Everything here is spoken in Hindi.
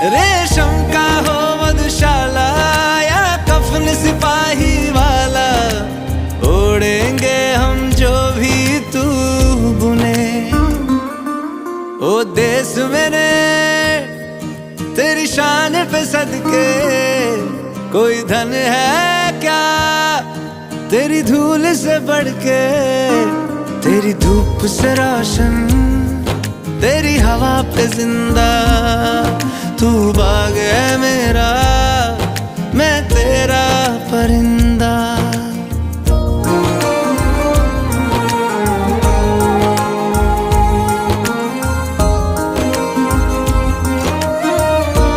रेशम का हो मधुशाला या कफन सिपाही वाला, ओढ़ेंगे हम जो भी तू बुने। ओ देश मेरे तेरी शान पे सदके, कोई धन है क्या तेरी धूल से बढ़ के। तेरी धूप से रोशन, तेरी हवा पे जिंदा, तू बाग है मेरा।